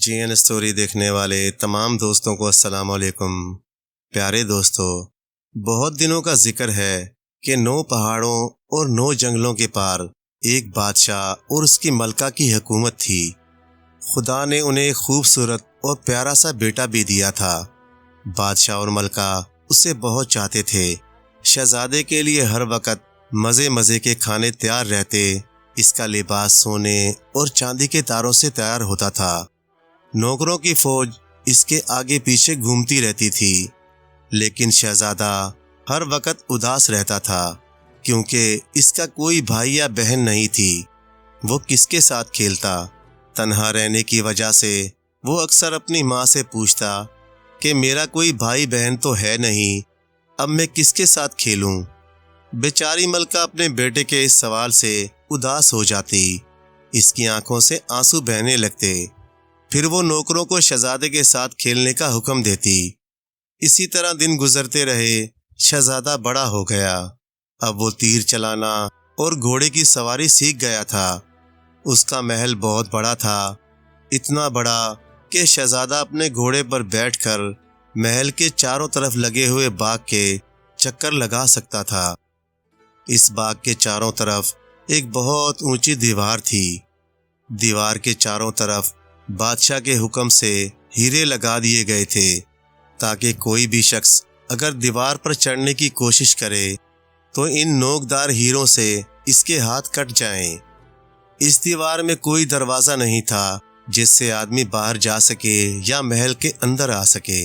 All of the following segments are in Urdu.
جی این اسٹوری دیکھنے والے تمام دوستوں کو السلام علیکم۔ پیارے دوستو، بہت دنوں کا ذکر ہے کہ 9 پہاڑوں اور 9 جنگلوں کے پار ایک بادشاہ اور اس کی ملکہ کی حکومت تھی۔ خدا نے انہیں ایک خوبصورت اور پیارا سا بیٹا بھی دیا تھا۔ بادشاہ اور ملکہ اسے بہت چاہتے تھے۔ شہزادے کے لیے ہر وقت مزے مزے کے کھانے تیار رہتے، اس کا لباس سونے اور چاندی کے تاروں سے تیار ہوتا تھا۔ نوکروں کی فوج اس کے آگے پیچھے گھومتی رہتی تھی، لیکن شہزادہ ہر وقت اداس رہتا تھا کیونکہ اس کا کوئی بھائی یا بہن نہیں تھی۔ وہ کس کے ساتھ کھیلتا؟ تنہا رہنے کی وجہ سے وہ اکثر اپنی ماں سے پوچھتا کہ میرا کوئی بھائی بہن تو ہے نہیں، اب میں کس کے ساتھ کھیلوں؟ بیچاری ملکہ اپنے بیٹے کے اس سوال سے اداس ہو جاتی، اس کی آنکھوں سے آنسو بہنے لگتے۔ پھر وہ نوکروں کو شہزادے کے ساتھ کھیلنے کا حکم دیتی۔ اسی طرح دن گزرتے رہے۔ شہزادہ بڑا ہو گیا، اب وہ تیر چلانا اور گھوڑے کی سواری سیکھ گیا تھا۔ اس کا محل بہت بڑا تھا، اتنا بڑا کہ شہزادہ اپنے گھوڑے پر بیٹھ کر محل کے چاروں طرف لگے ہوئے باغ کے چکر لگا سکتا تھا۔ اس باغ کے چاروں طرف ایک بہت اونچی دیوار تھی۔ دیوار کے چاروں طرف بادشاہ کے حکم سے ہیرے لگا دیے گئے تھے تاکہ کوئی بھی شخص اگر دیوار پر چڑھنے کی کوشش کرے تو ان نوکدار ہیروں سے اس کے ہاتھ کٹ جائیں۔ اس دیوار میں کوئی دروازہ نہیں تھا جس سے آدمی باہر جا سکے یا محل کے اندر آ سکے۔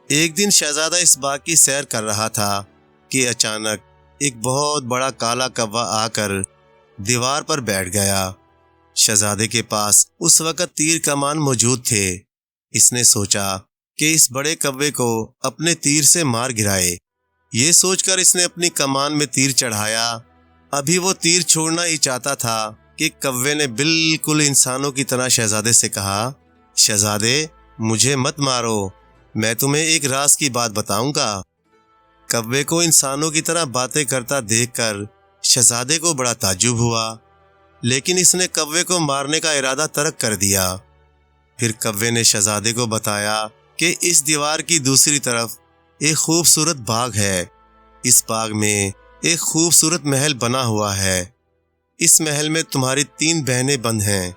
ایک دن شہزادہ اس باغ کی سیر کر رہا تھا کہ اچانک ایک بہت بڑا کالا کوا آ کر دیوار پر بیٹھ گیا۔ شہزادے کے پاس اس وقت تیر کمان موجود تھے۔ اس نے سوچا کہ اس بڑے کوے کو اپنے تیر سے مار گرائے۔ یہ سوچ کر اس نے اپنی کمان میں تیر چڑھایا۔ ابھی وہ تیر چھوڑنا ہی چاہتا تھا کہ کوے نے بالکل انسانوں کی طرح شہزادے سے کہا، شہزادے مجھے مت مارو، میں تمہیں ایک راز کی بات بتاؤں گا۔ کوے کو انسانوں کی طرح باتیں کرتا دیکھ کر شہزادے کو بڑا تعجب ہوا، لیکن اس نے کوے کو مارنے کا ارادہ ترک کر دیا۔ پھر کوے نے شہزادے کو بتایا کہ اس دیوار کی دوسری طرف ایک خوبصورت باغ ہے۔ اس باغ میں ایک خوبصورت محل بنا ہوا ہے۔ اس محل میں تمہاری 3 بہنیں بند ہیں۔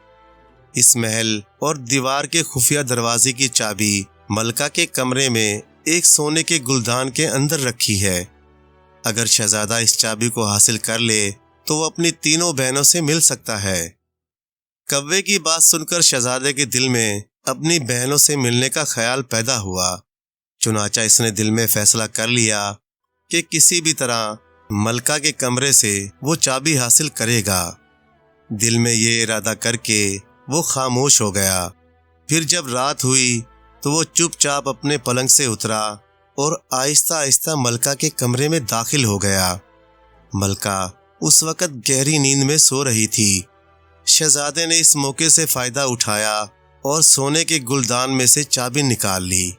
اس محل اور دیوار کے خفیہ دروازے کی چابی ملکہ کے کمرے میں ایک سونے کے گلدان کے اندر رکھی ہے۔ اگر شہزادہ اس چابی کو حاصل کر لے تو وہ اپنی 3 بہنوں سے مل سکتا ہے۔ کوے کی بات سن کر شہزادے کے دل میں اپنی بہنوں سے ملنے کا خیال پیدا ہوا۔ چنانچہ اس نے دل میں فیصلہ کر لیا کہ کسی بھی طرح ملکہ کے کمرے سے وہ چابی حاصل کرے گا۔ دل میں یہ ارادہ کر کے وہ خاموش ہو گیا۔ پھر جب رات ہوئی تو وہ چپ چاپ اپنے پلنگ سے اترا اور آہستہ آہستہ ملکہ کے کمرے میں داخل ہو گیا۔ ملکہ اس وقت گہری نیند میں سو رہی تھی۔ شہزادے نے اس موقع سے فائدہ اٹھایا اور سونے کے گلدان میں سے چابی نکال لی۔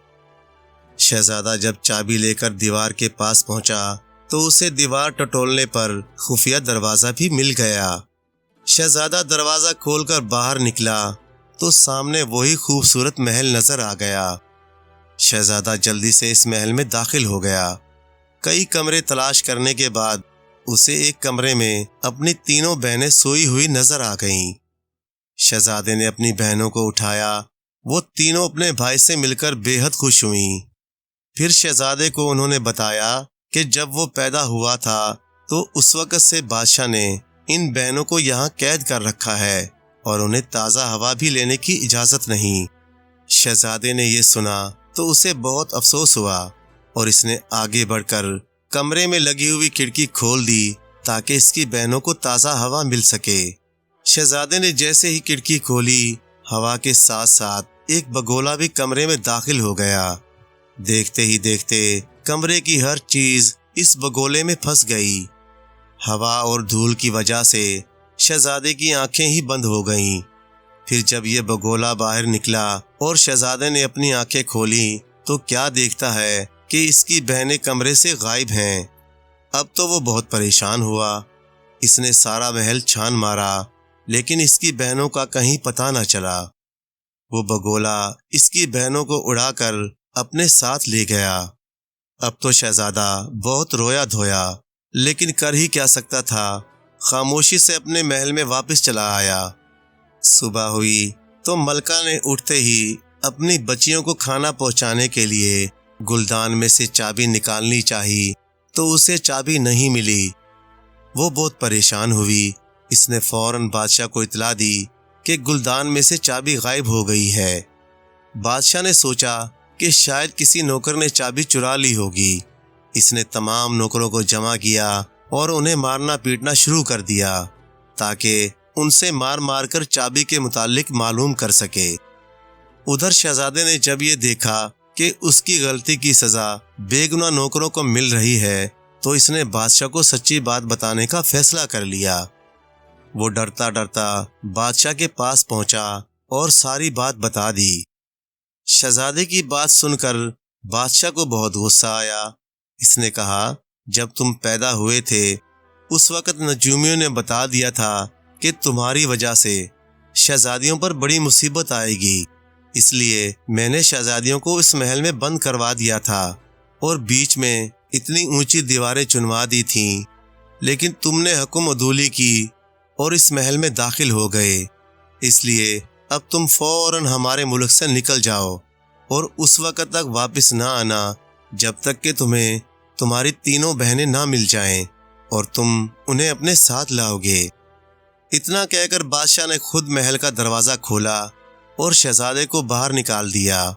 شہزادہ جب چابی لے کر دیوار کے پاس پہنچا تو اسے دیوار ٹٹولنے پر خفیہ دروازہ بھی مل گیا۔ شہزادہ دروازہ کھول کر باہر نکلا تو سامنے وہی خوبصورت محل نظر آ گیا۔ شہزادہ جلدی سے اس محل میں داخل ہو گیا۔ کئی کمرے تلاش کرنے کے بعد اسے ایک کمرے میں اپنی 3 بہنیں سوئی ہوئی نظر آ گئیں۔ شہزادے نے اپنی بہنوں کو اٹھایا۔ وہ 3 اپنے بھائی سے مل کر بے حد خوش ہوئیں۔ پھر شہزادے کو انہوں نے بتایا کہ جب وہ پیدا ہوا تھا تو اس وقت سے بادشاہ نے ان بہنوں کو یہاں قید کر رکھا ہے اور انہیں تازہ ہوا بھی لینے کی اجازت نہیں۔ شہزادے نے یہ سنا تو اسے بہت افسوس ہوا اور اس نے آگے بڑھ کر کمرے میں لگی ہوئی کھڑکی کھول دی تاکہ اس کی بہنوں کو تازہ ہوا مل سکے۔ شہزادے نے جیسے ہی کھڑکی کھولی، ہوا کے ساتھ ساتھ ایک بگولا بھی کمرے میں داخل ہو گیا۔ دیکھتے ہی دیکھتے کمرے کی ہر چیز اس بگولے میں پھنس گئی۔ ہوا اور دھول کی وجہ سے شہزادے کی آنکھیں ہی بند ہو گئیں۔ پھر جب یہ بگولا باہر نکلا اور شہزادے نے اپنی آنکھیں کھولی تو کیا دیکھتا ہے کہ اس کی بہنیں کمرے سے غائب ہیں۔ اب تو وہ بہت پریشان ہوا۔ اس نے سارا محل چھان مارا لیکن اس کی بہنوں کا کہیں پتہ نہ چلا۔ وہ بگولا اس کی بہنوں کو اڑا کر اپنے ساتھ لے گیا۔ اب تو شہزادہ بہت رویا دھویا، لیکن کر ہی کیا سکتا تھا، خاموشی سے اپنے محل میں واپس چلا آیا۔ صبح ہوئی تو ملکہ نے اٹھتے ہی اپنی بچیوں کو کھانا پہنچانے کے لیے گلدان میں سے چابی نکالنی چاہی تو اسے چابی نہیں ملی۔ وہ بہت پریشان ہوئی۔ اس نے فوراً بادشاہ کو اطلاع دی کہ گلدان میں سے چابی غائب ہو گئی ہے۔ بادشاہ نے سوچا کہ شاید کسی نوکر نے چابی چرا لی ہوگی۔ اس نے تمام نوکروں کو جمع کیا اور انہیں مارنا پیٹنا شروع کر دیا تاکہ ان سے مار مار کر چابی کے متعلق معلوم کر سکے۔ ادھر شہزادے نے جب یہ دیکھا کہ اس کی غلطی کی سزا بے گناہ نوکروں کو مل رہی ہے تو اس نے بادشاہ کو سچی بات بتانے کا فیصلہ کر لیا۔ وہ ڈرتا ڈرتا بادشاہ کے پاس پہنچا اور ساری بات بتا دی۔ شہزادے کی بات سن کر بادشاہ کو بہت غصہ آیا۔ اس نے کہا، جب تم پیدا ہوئے تھے اس وقت نجومیوں نے بتا دیا تھا کہ تمہاری وجہ سے شہزادیوں پر بڑی مصیبت آئے گی، اس لیے میں نے شہزادیوں کو اس محل میں بند کروا دیا تھا اور بیچ میں اتنی اونچی دیواریں چنوا دی تھیں، لیکن تم نے حکم عدولی کی اور اس محل میں داخل ہو گئے۔ اس لیے اب تم فوراً ہمارے ملک سے نکل جاؤ اور اس وقت تک واپس نہ آنا جب تک کہ تمہیں تمہاری تینوں بہنیں نہ مل جائیں اور تم انہیں اپنے ساتھ لاؤ گے۔ اتنا کہہ کر بادشاہ نے خود محل کا دروازہ کھولا اور شہزادے کو باہر نکال دیا۔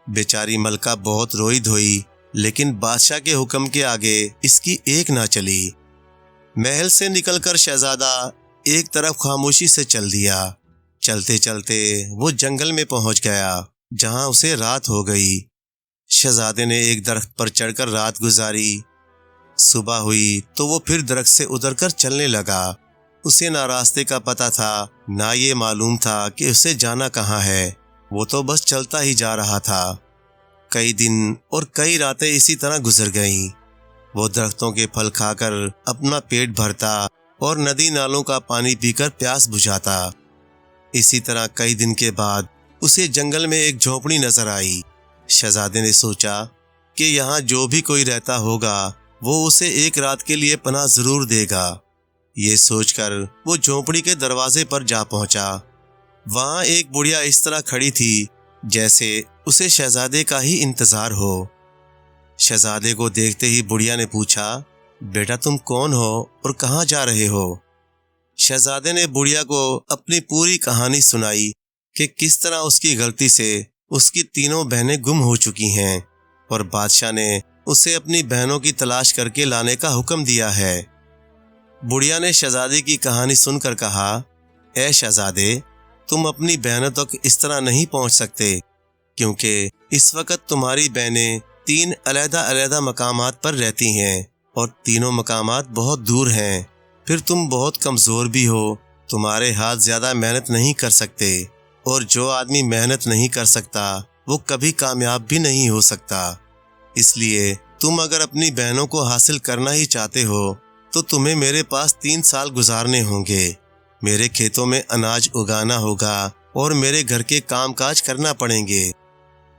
بیچاری ملکہ بہت روئی دھوئی، لیکن بادشاہ کے حکم کے آگے اس کی ایک نہ چلی۔ محل سے نکل کر شہزادہ ایک طرف خاموشی سے چل دیا۔ چلتے چلتے وہ جنگل میں پہنچ گیا جہاں اسے رات ہو گئی۔ شہزادے نے ایک درخت پر چڑھ کر رات گزاری۔ صبح ہوئی تو وہ پھر درخت سے اتر کر چلنے لگا۔ اسے نہ راستے کا پتہ تھا، نہ یہ معلوم تھا کہ اسے جانا کہاں ہے۔ وہ تو بس چلتا ہی جا رہا تھا۔ کئی دن اور کئی راتیں اسی طرح گزر گئیں۔ وہ درختوں کے پھل کھا کر اپنا پیٹ بھرتا اور ندی نالوں کا پانی پی کر پیاس بجھاتا۔ اسی طرح کئی دن کے بعد اسے جنگل میں ایک جھونپڑی نظر آئی۔ شہزادے نے سوچا کہ یہاں جو بھی کوئی رہتا ہوگا وہ اسے ایک رات کے لیے پناہ ضرور دے گا۔ یہ سوچ کر وہ جھونپڑی کے دروازے پر جا پہنچا۔ وہاں ایک بڑھیا اس طرح کھڑی تھی جیسے اسے شہزادے کا ہی انتظار ہو۔ شہزادے کو دیکھتے ہی بڑھیا نے پوچھا، بیٹا تم کون ہو اور کہاں جا رہے ہو؟ شہزادے نے بڑھیا کو اپنی پوری کہانی سنائی کہ کس طرح اس کی غلطی سے اس کی تینوں بہنیں گم ہو چکی ہیں اور بادشاہ نے اسے اپنی بہنوں کی تلاش کر کے لانے کا حکم دیا ہے۔ بڑھیا نے شہزادے کی کہانی سن کر کہا، اے شہزادے، تم اپنی بہنوں تک اس طرح نہیں پہنچ سکتے کیونکہ اس وقت تمہاری بہنیں 3 علیحدہ علیحدہ مقامات پر رہتی ہیں اور تینوں مقامات بہت دور ہیں۔ پھر تم بہت کمزور بھی ہو، تمہارے ہاتھ زیادہ محنت نہیں کر سکتے، اور جو آدمی محنت نہیں کر سکتا وہ کبھی کامیاب بھی نہیں ہو سکتا۔ اس لیے تم اگر اپنی بہنوں کو حاصل کرنا ہی چاہتے ہو تو تمہیں میرے پاس 3 سال گزارنے ہوں گے۔ میرے کھیتوں میں اناج اگانا ہوگا اور میرے گھر کے کام کاج کرنا پڑیں گے۔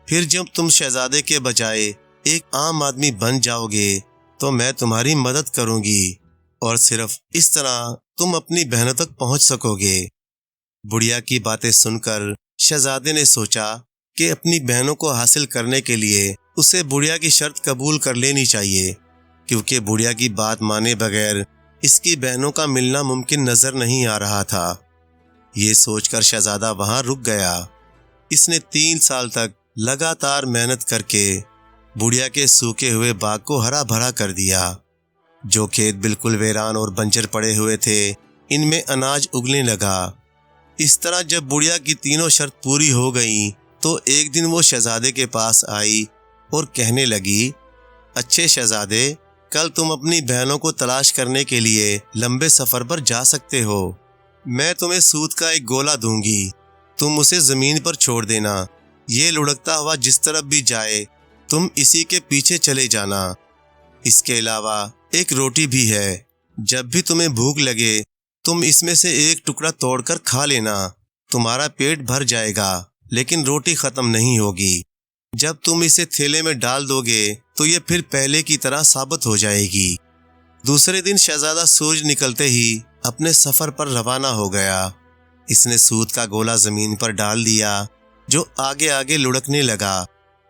پھر جب تم شہزادے کے بجائے ایک عام آدمی بن جاؤ گے تو میں تمہاری مدد کروں گی اور صرف اس طرح تم اپنی بہنوں تک پہنچ سکو گے۔ بڑھیا کی باتیں سن کر شہزادے نے سوچا کہ اپنی بہنوں کو حاصل کرنے کے لیے اسے بڑھیا کی شرط قبول کر لینی چاہیے، کیونکہ بڑھیا کی بات مانے بغیر اس کی بہنوں کا ملنا ممکن نظر نہیں آ رہا تھا۔ یہ سوچ کر شہزادہ وہاں رک گیا۔ اس نے 3 سال تک لگاتار محنت کر کے بڑھیا کے سوکھے ہوئے باغ کو ہرا بھرا کر دیا۔ جو کھیت بالکل ویران اور بنجر پڑے ہوئے تھے ان میں اناج اگنے لگا۔ اس طرح جب بڑھیا کی تینوں شرط پوری ہو گئیں تو ایک دن وہ شہزادے کے پاس آئی اور کہنے لگی، اچھے شہزادے، کل تم اپنی بہنوں کو تلاش کرنے کے لیے لمبے سفر پر جا سکتے ہو۔ میں تمہیں سوت کا ایک گولا دوں گی، تم اسے زمین پر چھوڑ دینا۔ یہ لڑکتا ہوا جس طرف بھی جائے تم اسی کے پیچھے چلے جانا۔ اس کے علاوہ ایک روٹی بھی ہے، جب بھی تمہیں بھوک لگے تم اس میں سے ایک ٹکڑا توڑ کر کھا لینا، تمہارا پیٹ بھر جائے گا۔ لیکن روٹی ختم نہیں ہوگی۔ جب تم اسے تھیلے میں ڈال دو گے تو یہ پھر پہلے کی طرح ثابت ہو جائے گی۔ دوسرے دن شہزادہ سورج نکلتے ہی اپنے سفر پر روانہ ہو گیا۔ اس نے سوت کا گولا زمین پر ڈال دیا جو آگے آگے لڑکنے لگا۔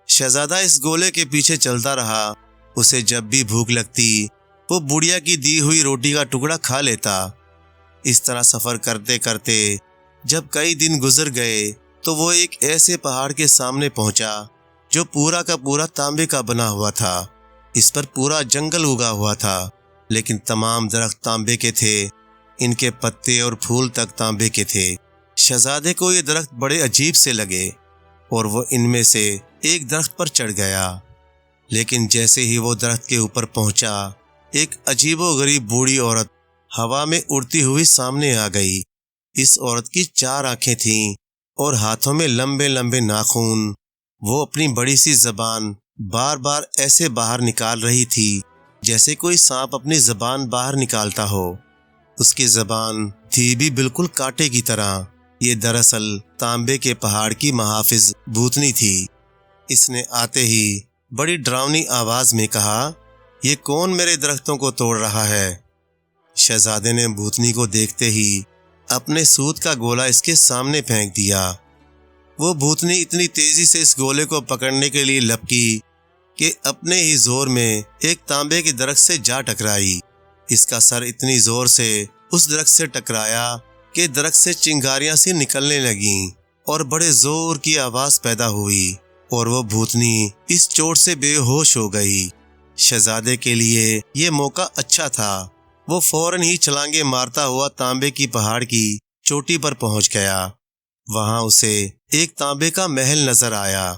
شہزادہ اس گولے کے پیچھے چلتا رہا۔ اسے جب بھی بھوک لگتی وہ بڑھیا کی دی ہوئی روٹی کا ٹکڑا کھا لیتا۔ اس طرح سفر کرتے کرتے جب کئی دن گزر گئے تو وہ ایک ایسے پہاڑ کے سامنے پہنچا جو پورا کا پورا تانبے کا بنا ہوا تھا۔ اس پر پورا جنگل اگا ہوا تھا، لیکن تمام درخت تانبے کے تھے۔ ان کے پتے اور پھول تک تانبے کے تھے۔ شہزادے کو یہ درخت بڑے عجیب سے لگے اور وہ ان میں سے ایک درخت پر چڑھ گیا۔ لیکن جیسے ہی وہ درخت کے اوپر پہنچا، ایک عجیب و غریب بوڑھی عورت ہوا میں اڑتی ہوئی سامنے آ گئی۔ اس عورت کی 4 آنکھیں تھیں اور ہاتھوں میں لمبے لمبے ناخن۔ وہ اپنی بڑی سی زبان بار بار ایسے باہر نکال رہی تھی جیسے کوئی سانپ اپنی زبان باہر نکالتا ہو۔ اس کی زبان تھی بھی بالکل کانٹے کی طرح۔ یہ دراصل تانبے کے پہاڑ کی محافظ بھوتنی تھی۔ اس نے آتے ہی بڑی ڈراؤنی آواز میں کہا، یہ کون میرے درختوں کو توڑ رہا ہے؟ شہزادے نے بھوتنی کو دیکھتے ہی اپنے سوت کا گولا اس کے سامنے پھینک دیا۔ وہ بھوتنی اتنی تیزی سے اس گولے کو پکڑنے کے لیے لپکی کہ اپنے ہی زور میں ایک تانبے کے درخت سے جا ٹکرائی۔ اس کا سر اتنی زور سے اس درخت سے ٹکرایا کہ درخت سے چنگاریاں سی نکلنے لگیں اور بڑے زور کی آواز پیدا ہوئی اور وہ بھوتنی اس چوٹ سے بے ہوش ہو گئی۔ شہزادے کے لیے یہ موقع اچھا تھا۔ وہ فوراً ہی چھلانگیں مارتا ہوا تانبے کی پہاڑ کی چوٹی پر پہنچ گیا۔ وہاں اسے ایک تانبے کا محل نظر آیا۔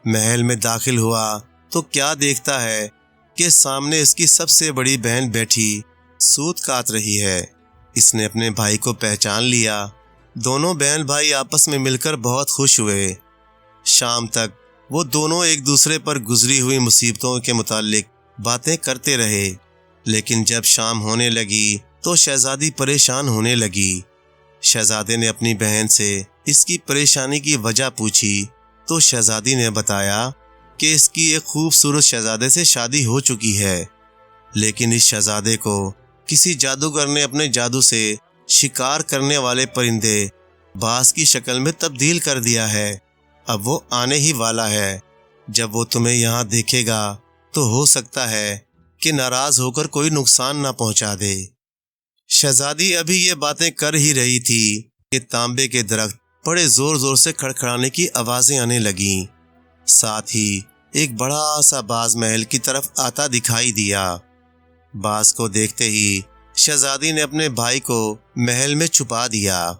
محل میں داخل ہوا تو کیا دیکھتا ہے کہ سامنے اس کی سب سے بڑی بہن بیٹھی سوت کاٹ رہی ہے۔ اس نے اپنے بھائی کو پہچان لیا۔ دونوں بہن بھائی آپس میں مل کر بہت خوش ہوئے۔ شام تک وہ دونوں ایک دوسرے پر گزری ہوئی مصیبتوں کے متعلق باتیں کرتے رہے، لیکن جب شام ہونے لگی تو شہزادی پریشان ہونے لگی۔ شہزادے نے اپنی بہن سے اس کی پریشانی کی وجہ پوچھی تو شہزادی نے بتایا کہ اس کی ایک خوبصورت شہزادے سے شادی ہو چکی ہے، لیکن اس شہزادے کو کسی جادوگر نے اپنے جادو سے شکار کرنے والے پرندے باز کی شکل میں تبدیل کر دیا ہے۔ اب وہ آنے ہی والا ہے۔ جب وہ تمہیں یہاں دیکھے گا تو ہو سکتا ہے کہ ناراض ہو کر کوئی نقصان نہ پہنچا دے۔ شہزادی ابھی یہ باتیں کر ہی رہی تھی کہ تانبے کے درخت بڑے زور زور سے کھڑکھڑانے کی آوازیں آنے لگیں۔ ساتھ ہی ایک بڑا سا باز محل کی طرف آتا دکھائی دیا۔ باز کو دیکھتے ہی شہزادی نے اپنے بھائی کو محل میں چھپا دیا۔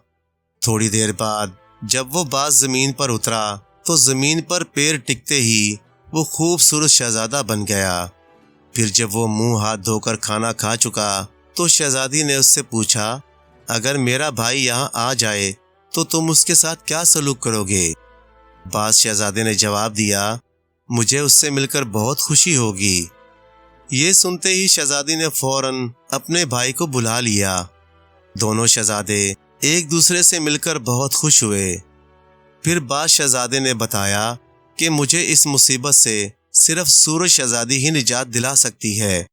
تھوڑی دیر بعد جب وہ باز زمین پر اترا تو زمین پر پیر ٹکتے ہی وہ خوبصورت شہزادہ بن گیا۔ پھر جب وہ منہ ہاتھ دھو کر کھانا کھا چکا تو شہزادی نے اس سے پوچھا، اگر میرا بھائی یہاں آ جائے تو تم اس کے ساتھ کیا سلوک کرو گے؟ باز شہزادے نے جواب دیا، مجھے اس سے مل کر بہت خوشی ہوگی۔ یہ سنتے ہی شہزادی نے فوراً اپنے بھائی کو بلا لیا۔ دونوں شہزادے ایک دوسرے سے مل کر بہت خوش ہوئے۔ پھر باز شہزادے نے بتایا کہ مجھے اس مصیبت سے صرف سورج شہزادی ہی نجات دلا سکتی ہے۔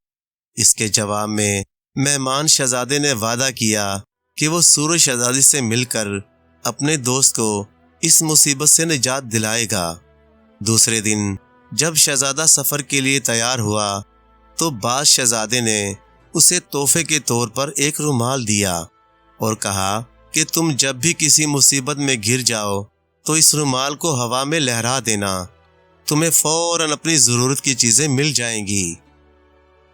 اس کے جواب میں مہمان شہزادے نے وعدہ کیا کہ وہ سورج شہزادی سے مل کر اپنے دوست کو اس مصیبت سے نجات دلائے گا۔ دوسرے دن جب شہزادہ سفر کے لیے تیار ہوا تو باز شہزادے نے اسے تحفے کے طور پر ایک رومال دیا اور کہا کہ تم جب بھی کسی مصیبت میں گر جاؤ تو اس رومال کو ہوا میں لہرا دینا، تمہیں فوراً اپنی ضرورت کی چیزیں مل جائیں گی۔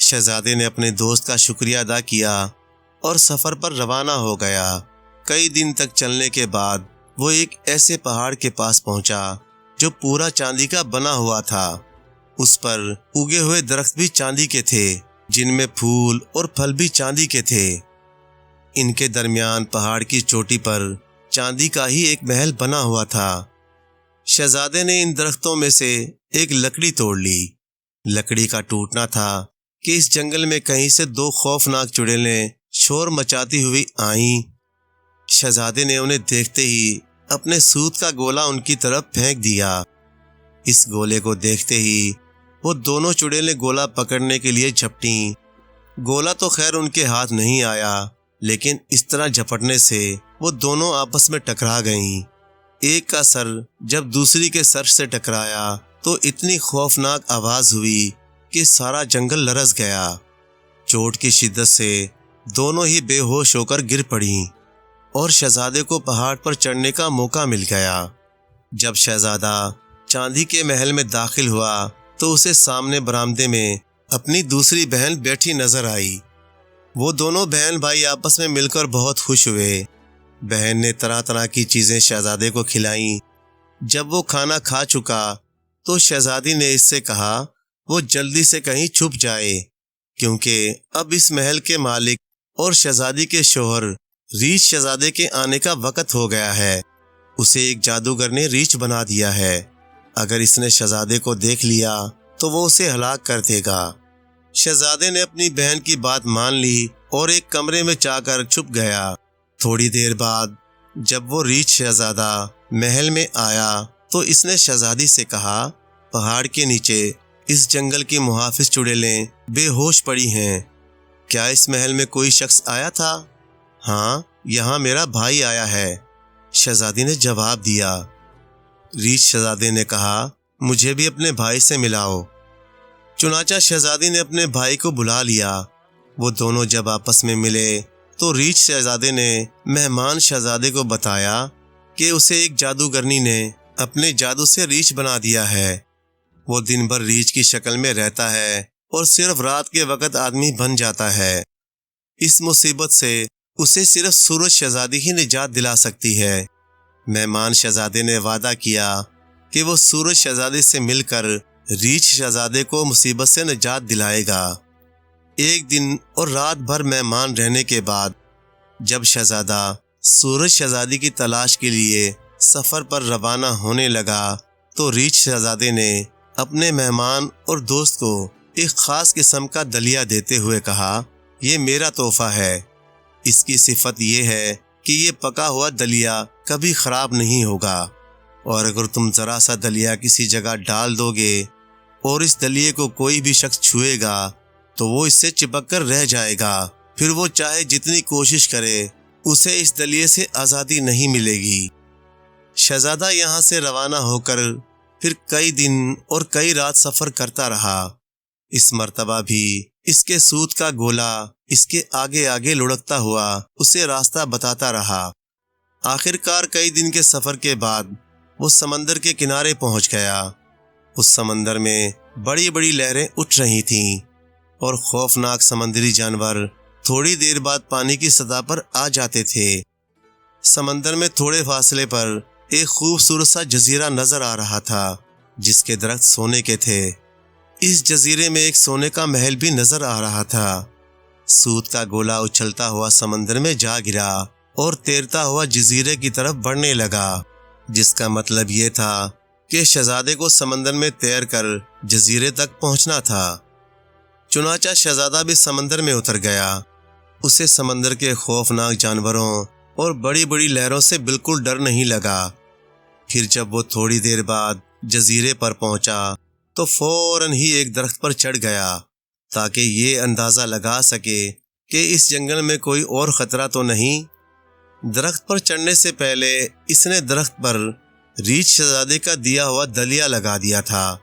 شہزادے نے اپنے دوست کا شکریہ ادا کیا اور سفر پر روانہ ہو گیا۔ کئی دن تک چلنے کے بعد وہ ایک ایسے پہاڑ کے پاس پہنچا جو پورا چاندی کا بنا ہوا تھا۔ اس پر اگے ہوئے درخت بھی چاندی کے تھے، جن میں پھول اور پھل بھی چاندی کے تھے۔ ان کے درمیان پہاڑ کی چوٹی پر چاندی کا ہی ایک محل بنا ہوا تھا۔ شہزادے نے ان درختوں میں سے ایک لکڑی توڑ لی۔ لکڑی کا ٹوٹنا تھا کہ اس جنگل میں کہیں سے 2 خوفناک چڑیلیں شور مچاتی ہوئی آئیں۔ شہزادے نے انہیں دیکھتے ہی اپنے سوت کا گولا ان کی طرف پھینک دیا۔ اس گولے کو دیکھتے ہی وہ دونوں چڑیلیں گولا پکڑنے کے لیے جھپٹیں۔ گولا تو خیر ان کے ہاتھ نہیں آیا، لیکن اس طرح جھپٹنے سے وہ دونوں آپس میں ٹکرا گئیں۔ ایک کا سر جب دوسری کے سر سے ٹکرایا تو اتنی خوفناک آواز ہوئی کہ سارا جنگل لرز گیا۔ چوٹ کی شدت سے دونوں ہی بے ہوش ہو کر گر پڑیں اور شہزادے کو پہاڑ پر چڑھنے کا موقع مل گیا۔ جب شہزادہ چاندی کے محل میں داخل ہوا تو اسے سامنے برآمدے میں اپنی دوسری بہن بیٹھی نظر آئی۔ وہ دونوں بہن بھائی آپس میں مل کر بہت خوش ہوئے۔ بہن نے طرح طرح کی چیزیں شہزادے کو کھلائیں۔ جب وہ کھانا کھا چکا تو شہزادی نے اس سے کہا وہ جلدی سے کہیں چھپ جائے، کیونکہ اب اس محل کے مالک اور شہزادی کے شوہر ریچھ شہزادے کے آنے کا وقت ہو گیا ہے۔ اسے ایک جادوگر نے ریچھ بنا دیا ہے۔ اگر اس نے شہزادے کو دیکھ لیا تو وہ اسے ہلاک کر دے گا۔ شہزادے نے اپنی بہن کی بات مان لی اور ایک کمرے میں جا کر چھپ گیا۔ تھوڑی دیر بعد جب وہ ریچھ شہزادہ محل میں آیا تو اس نے شہزادی سے کہا، پہاڑ کے نیچے اس جنگل کی محافظ چڑیلیں بے ہوش پڑی ہیں۔ کیا اس محل میں کوئی شخص آیا تھا؟ ہاں، یہاں میرا بھائی آیا ہے، شہزادی نے جواب دیا۔ ریچھ شہزادے نے کہا، مجھے بھی اپنے بھائی سے ملاؤ۔ چنانچہ شہزادی نے اپنے بھائی کو بلا لیا۔ وہ دونوں جب آپس میں ملے تو ریچھ شہزادے نے مہمان شہزادے کو بتایا کہ اسے ایک جادوگرنی نے اپنے جادو سے ریچھ بنا دیا ہے۔ وہ دن بھر ریچھ کی شکل میں رہتا ہے اور صرف رات کے وقت آدمی بن جاتا ہے۔ اس مصیبت سے اسے صرف سورج شہزادی ہی نجات دلا سکتی ہے۔ مہمان شہزادے نے وعدہ کیا کہ وہ سورج شہزادے سے مل کر ریچھ شہزادے کو مصیبت سے نجات دلائے گا۔ ایک دن اور رات بھر مہمان رہنے کے بعد جب شہزادہ سورج شہزادی کی تلاش کے لیے سفر پر روانہ ہونے لگا تو ریچھ شہزادے نے اپنے مہمان اور دوست کو ایک خاص قسم کا دلیا دیتے ہوئے کہا، یہ میرا تحفہ ہے۔ اس کی صفت یہ ہے کہ یہ پکا ہوا دلیا کبھی خراب نہیں ہوگا، اور اگر تم ذرا سا دلیا کسی جگہ ڈال دو گے اور اس دلیے کو کوئی بھی شخص چھوئے گا تو وہ اس سے چپک کر رہ جائے گا، پھر وہ چاہے جتنی کوشش کرے اسے اس دلیے سے آزادی نہیں ملے گی۔ شہزادہ یہاں سے روانہ ہو کر پھر کئی دن اور کئی رات سفر کرتا رہا۔ اس مرتبہ بھی اس کے سوت کا گولا اس کے آگے آگے لڑکتا ہوا اسے راستہ بتاتا رہا۔ آخر کار کئی دن کے سفر کے بعد وہ سمندر کے کنارے پہنچ گیا۔ اس سمندر میں بڑی بڑی لہریں اٹھ رہی تھیں اور خوفناک سمندری جانور تھوڑی دیر بعد پانی کی سطح پر آ جاتے تھے۔ سمندر میں تھوڑے فاصلے پر ایک خوبصورت سا جزیرہ نظر آ رہا تھا جس کے درخت سونے کے تھے۔ اس جزیرے میں ایک سونے کا محل بھی نظر آ رہا تھا۔ سوت کا گولا اچھلتا ہوا سمندر میں جا گرا اور تیرتا ہوا جزیرے کی طرف بڑھنے لگا، جس کا مطلب یہ تھا کہ شہزادے کو سمندر میں تیر کر جزیرے تک پہنچنا تھا۔ چنانچہ شہزادہ بھی سمندر میں اتر گیا۔ اسے سمندر کے خوفناک جانوروں اور بڑی بڑی لہروں سے بالکل ڈر نہیں لگا۔ پھر جب وہ تھوڑی دیر بعد جزیرے پر پہنچا تو فوراً ہی ایک درخت پر چڑھ گیا تاکہ یہ اندازہ لگا سکے کہ اس جنگل میں کوئی اور خطرہ تو نہیں۔ درخت پر چڑھنے سے پہلے اس نے درخت پر ریچھ شہزادے کا دیا ہوا دلیا لگا دیا تھا۔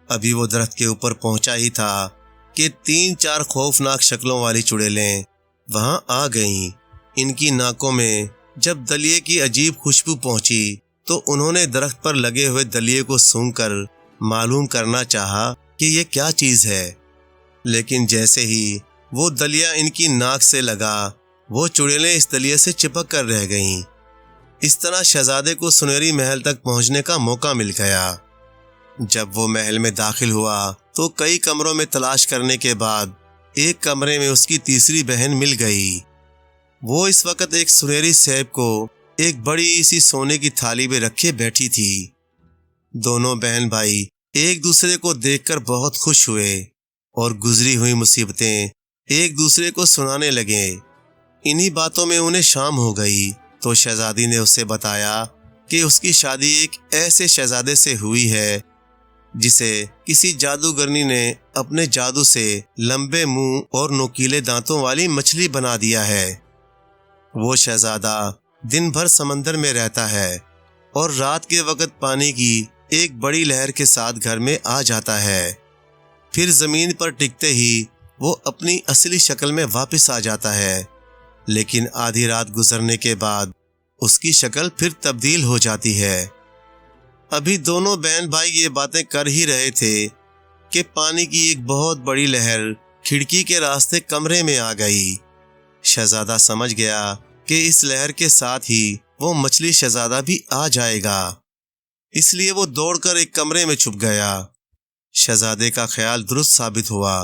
ابھی وہ درخت کے اوپر پہنچا ہی تھا کہ 3-4 خوفناک شکلوں والی چڑیلیں وہاں آ گئیں۔ ان کی ناکوں میں جب دلیے کی عجیب خوشبو پہنچی تو انہوں نے درخت پر لگے ہوئے دلیے کو سونگھ کر معلوم کرنا چاہا کہ یہ کیا چیز ہے، لیکن جیسے ہی وہ دلیا ان کی ناک سے لگا وہ چڑیلیں اس دلیے سے چپک کر رہ گئیں۔ اس طرح شہزادے کو سنہری محل تک پہنچنے کا موقع مل گیا۔ جب وہ محل میں داخل ہوا تو کئی کمروں میں تلاش کرنے کے بعد ایک کمرے میں اس کی تیسری بہن مل گئی۔ وہ اس وقت ایک سنہری سیب کو ایک بڑی سی سونے کی تھالی میں رکھے بیٹھی تھی۔ دونوں بہن بھائی ایک دوسرے کو دیکھ کر بہت خوش ہوئے اور گزری ہوئی مصیبتیں ایک دوسرے کو سنانے لگے۔ انہی باتوں میں انہیں شام ہو گئی تو شہزادی نے اسے بتایا کہ اس کی شادی ایک ایسے شہزادے سے ہوئی ہے جسے کسی جادوگرنی نے اپنے جادو سے لمبے منہ اور نوکیلے دانتوں والی مچھلی بنا دیا ہے۔ وہ شہزادہ دن بھر سمندر میں رہتا ہے اور رات کے وقت پانی کی ایک بڑی لہر کے ساتھ گھر میں آ جاتا ہے۔ پھر زمین پر ٹکتے ہی وہ اپنی اصلی شکل میں واپس آ جاتا ہے، لیکن آدھی رات گزرنے کے بعد اس کی شکل پھر تبدیل ہو جاتی ہے۔ ابھی دونوں بہن بھائی یہ باتیں کر ہی رہے تھے کہ پانی کی ایک بہت بڑی لہر کھڑکی کے راستے کمرے میں آ گئی۔ شہزادہ سمجھ گیا کہ اس لہر کے ساتھ ہی وہ مچھلی شہزادہ بھی آ جائے گا، اس لیے وہ دوڑ کر ایک کمرے میں چھپ گیا۔ شہزادے کا خیال درست ثابت ہوا۔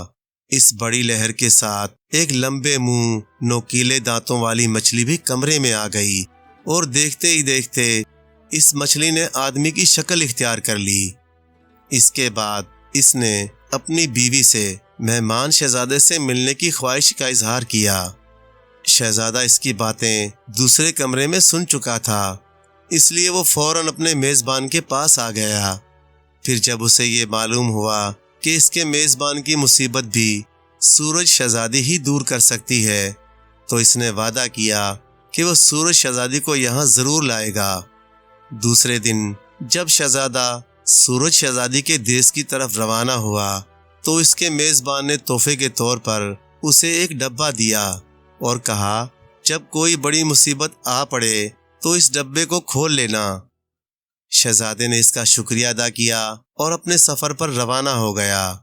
اس بڑی لہر کے ساتھ ایک لمبے منہ نوکیلے دانتوں والی مچھلی بھی کمرے میں آ گئی اور دیکھتے ہی دیکھتے اس مچھلی نے آدمی کی شکل اختیار کر لی۔ اس کے بعد اس نے اپنی بیوی سے مہمان شہزادے سے ملنے کی خواہش کا اظہار کیا۔ شہزادہ اس کی باتیں دوسرے کمرے میں سن چکا تھا، اس لیے وہ فوراً اپنے میزبان کے پاس آ گیا۔ پھر جب اسے یہ معلوم ہوا کہ اس کے میزبان کی مصیبت بھی سورج شہزادی ہی دور کر سکتی ہے، تو اس نے وعدہ کیا کہ وہ سورج شہزادی کو یہاں ضرور لائے گا۔ دوسرے دن جب شہزادہ سورج شہزادی کے دیس کی طرف روانہ ہوا تو اس کے میزبان نے تحفے کے طور پر اسے ایک ڈبہ دیا اور کہا، جب کوئی بڑی مصیبت آ پڑے تو اس ڈبے کو کھول لینا۔ شہزادے نے اس کا شکریہ ادا کیا اور اپنے سفر پر روانہ ہو گیا۔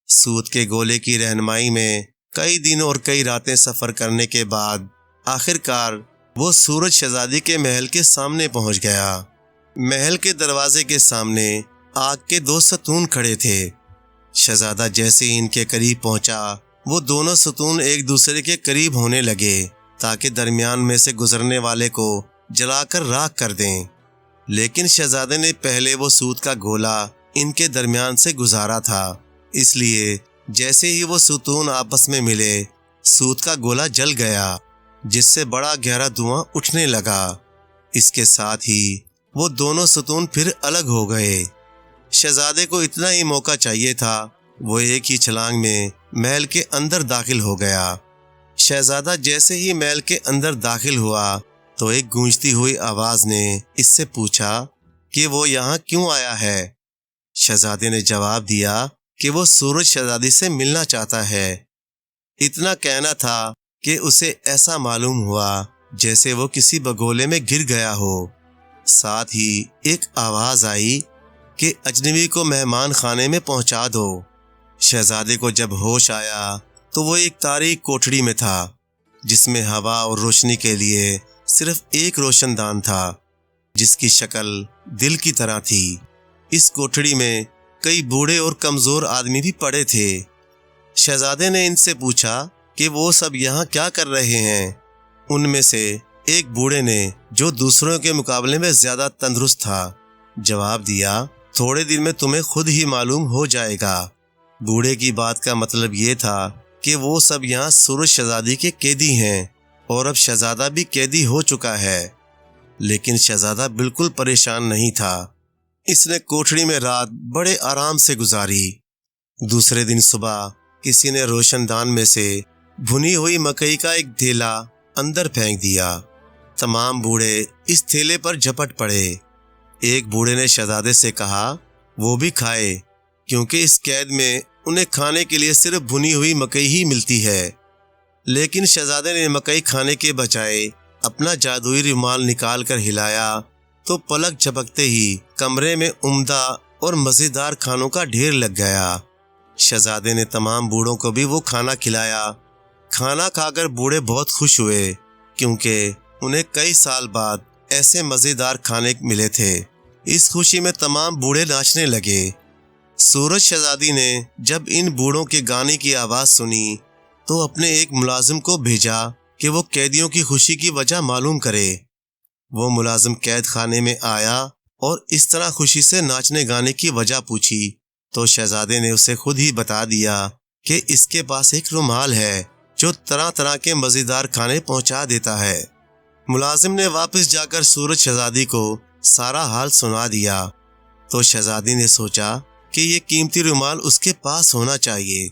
سوت کے گولے کی رہنمائی میں کئی دن اور کئی راتیں سفر کرنے کے بعد آخر کار وہ سورج شہزادی کے محل کے سامنے پہنچ گیا۔ محل کے دروازے کے سامنے آگ کے 2 ستون کھڑے تھے۔ شہزادہ جیسے ہی ان کے قریب پہنچا، وہ دونوں ستون ایک دوسرے کے قریب ہونے لگے تاکہ درمیان میں سے گزرنے والے کو جلا کر راکھ کر دیں، لیکن شہزادے نے پہلے وہ سوت کا گولا ان کے درمیان سے گزارا تھا، اس لیے جیسے ہی وہ ستون آپس میں ملے سوت کا گولا جل گیا، جس سے بڑا گہرا دھواں اٹھنے لگا۔ اس کے ساتھ ہی وہ دونوں ستون پھر الگ ہو گئے۔ شہزادے کو اتنا ہی موقع چاہیے تھا، وہ ایک ہی چھلانگ میں محل کے اندر داخل ہو گیا۔ شہزادہ جیسے ہی محل کے اندر داخل ہوا تو ایک گونجتی ہوئی آواز نے اس سے پوچھا کہ وہ یہاں کیوں آیا ہے۔ شہزادے نے جواب دیا کہ وہ سورج شہزادی سے ملنا چاہتا ہے۔ اتنا کہنا تھا کہ اسے ایسا معلوم ہوا جیسے وہ کسی بگولے میں گر گیا ہو۔ ساتھ ہی ایک آواز آئی کہ اجنبی کو مہمان خانے میں پہنچا دو۔ شہزادے کو جب ہوش آیا تو وہ ایک تاریک کوٹھڑی میں تھا، جس میں ہوا اور روشنی کے لیے صرف ایک روشن دان تھا، جس کی شکل دل کی طرح تھی۔ اس کوٹھڑی میں کئی بوڑھے اور کمزور آدمی بھی پڑے تھے۔ شہزادے نے ان سے پوچھا کہ وہ سب یہاں کیا کر رہے ہیں۔ ان میں سے ایک بوڑھے نے، جو دوسروں کے مقابلے میں زیادہ تندرست تھا، جواب دیا، تھوڑے دن میں تمہیں خود ہی معلوم ہو جائے گا۔ بوڑھے کی بات کا مطلب یہ تھا کہ وہ سب یہاں سورج شہزادی کے قیدی ہیں اور اب شہزادہ بھی قیدی ہو چکا ہے۔ لیکن شہزادہ بالکل پریشان نہیں تھا۔ اس نے کوٹھڑی میں رات بڑے آرام سے گزاری۔ دوسرے دن صبح کسی نے روشن دان میں سے بھنی ہوئی مکئی کا ایک تھیلا اندر پھینک دیا۔ تمام بوڑھے اس تھیلے پر جھپٹ پڑے۔ ایک بوڑھے نے شہزادے سے کہا وہ بھی کھائے، کیونکہ اس قید میں انہیں کھانے کے لیے صرف بھنی ہوئی مکئی ہی ملتی ہے۔ لیکن شہزادے نے مکئی کھانے کے بجائے اپنا جادوئی رومال نکال کر ہلایا تو پلک جھپکتے ہی کمرے میں عمدہ اور مزیدار کھانوں کا ڈھیر لگ گیا۔ شہزادے نے تمام بوڑھوں کو بھی وہ کھانا کھلایا۔ کھانا کھا کر بوڑھے بہت خوش ہوئے، کیونکہ انہیں کئی سال بعد ایسے مزیدار کھانے ملے تھے۔ اس خوشی میں تمام بوڑھے ناچنے لگے۔ سورج شہزادی نے جب ان بوڑھوں کے گانے کی آواز سنی تو اپنے ایک ملازم کو بھیجا کہ وہ قیدیوں کی خوشی کی وجہ معلوم کرے۔ وہ ملازم قید خانے میں آیا اور اس طرح خوشی سے ناچنے گانے کی وجہ پوچھی تو شہزادے نے اسے خود ہی بتا دیا کہ اس کے پاس ایک رومال ہے جو طرح طرح کے مزیدار کھانے پہنچا دیتا ہے۔ ملازم نے واپس جا کر سورج شہزادی کو سارا حال سنا دیا تو شہزادی نے سوچا کہ یہ قیمتی رومال اس کے پاس ہونا چاہیے۔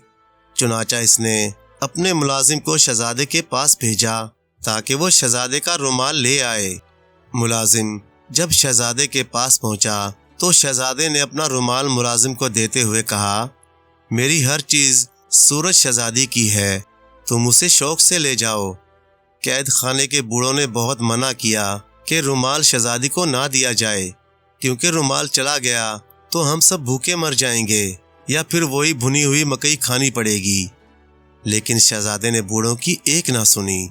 چنانچہ اس نے اپنے ملازم کو شہزادے کے پاس بھیجا تاکہ وہ شہزادے کا رومال لے آئے۔ ملازم جب شہزادے کے پاس پہنچا تو شہزادے نے اپنا رومال ملازم کو دیتے ہوئے کہا، میری ہر چیز سورج شہزادی کی ہے، تم اسے شوق سے لے جاؤ۔ قید خانے کے بوڑھوں نے بہت منع کیا کہ رومال شہزادی کو نہ دیا جائے، کیونکہ رومال چلا گیا تو ہم سب بھوکے مر جائیں گے یا پھر وہی بھنی ہوئی مکئی کھانی پڑے گی۔ لیکن شہزادے نے بوڑھوں کی ایک نہ سنی۔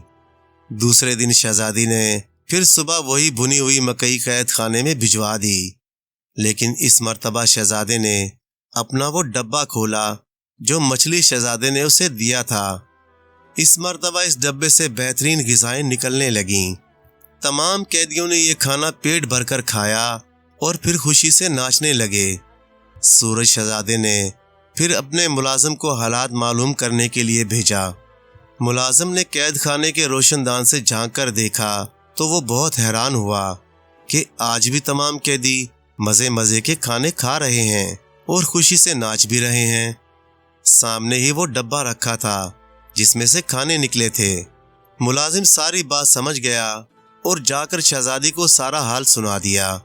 دوسرے دن شہزادی نے پھر صبح وہی بھنی ہوئی مکئی قید خانے میں بھجوا دی، لیکن اس مرتبہ شہزادے نے اپنا وہ ڈبہ کھولا جو مچھلی شہزادے نے اسے دیا تھا۔ اس مرتبہ اس ڈبے سے بہترین غذائیں نکلنے لگیں۔ تمام قیدیوں نے یہ کھانا پیٹ بھر کر کھایا اور پھر خوشی سے ناچنے لگے۔ سورج شہزادے نے پھر اپنے ملازم کو حالات معلوم کرنے کے لیے بھیجا۔ ملازم نے قید خانے کے روشن دان سے جھانک کر دیکھا تو وہ بہت حیران ہوا کہ آج بھی تمام قیدی مزے مزے کے کھانے کھا رہے ہیں اور خوشی سے ناچ بھی رہے ہیں۔ سامنے ہی وہ ڈبہ رکھا تھا جس میں سے کھانے نکلے تھے۔ ملازم ساری بات سمجھ گیا اور جا کر شہزادی کو سارا حال سنا دیا۔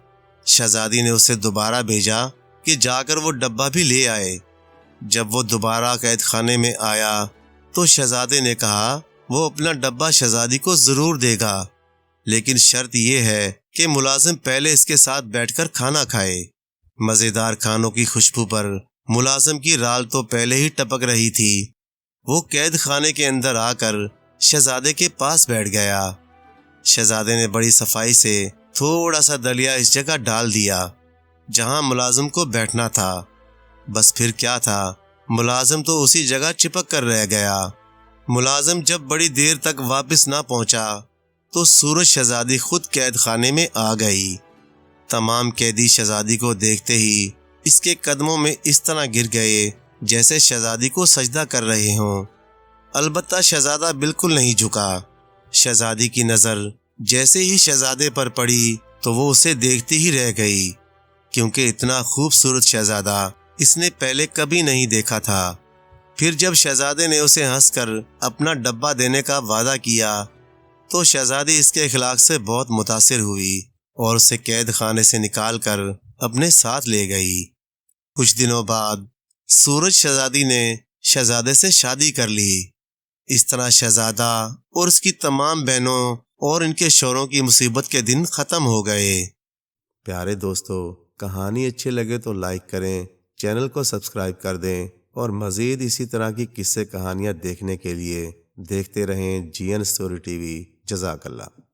شہزادی نے اسے دوبارہ بھیجا کہ جا کر وہ ڈبہ بھی لے آئے۔ جب وہ دوبارہ قید خانے میں آیا تو شہزادے نے کہا وہ اپنا ڈبہ شہزادی کو ضرور دے گا، لیکن شرط یہ ہے کہ ملازم پہلے اس کے ساتھ بیٹھ کر کھانا کھائے۔ مزیدار کھانوں کی خوشبو پر ملازم کی رال تو پہلے ہی ٹپک رہی تھی۔ وہ قید خانے کے اندر آ کر شہزادے کے پاس بیٹھ گیا۔ شہزادے نے بڑی صفائی سے تھوڑا سا دلیا اس جگہ ڈال دیا جہاں ملازم کو بیٹھنا تھا۔ بس پھر کیا تھا، ملازم تو اسی جگہ چپک کر رہ گیا۔ ملازم جب بڑی دیر تک واپس نہ پہنچا تو سورج شہزادی خود قید خانے میں آ گئی۔ تمام قیدی شہزادی کو دیکھتے ہی اس کے قدموں میں اس طرح گر گئے جیسے شہزادی کو سجدہ کر رہے ہوں۔ البتہ شہزادہ بالکل نہیں جھکا۔ شہزادی کی نظر جیسے ہی شہزادے پر پڑی تو وہ اسے دیکھتی ہی رہ گئی، کیونکہ اتنا خوبصورت شہزادہ اس نے پہلے کبھی نہیں دیکھا تھا۔ پھر جب شہزادے نے اسے ہنس کر اپنا ڈبہ دینے کا وعدہ کیا تو شہزادی اس کے اخلاق سے بہت متاثر ہوئی اور اسے قید خانے سے نکال کر اپنے ساتھ لے گئی۔ کچھ دنوں بعد سورج شہزادی نے شہزادے سے شادی کر لی۔ اس طرح شہزادہ اور اس کی تمام بہنوں اور ان کے شوہروں کی مصیبت کے دن ختم ہو گئے۔ پیارے دوستو، کہانی اچھی لگے تو لائک کریں، چینل کو سبسکرائب کر دیں اور مزید اسی طرح کی قصے کہانیاں دیکھنے کے لیے دیکھتے رہیں جی این اسٹوری ٹی وی۔ جزاک اللہ۔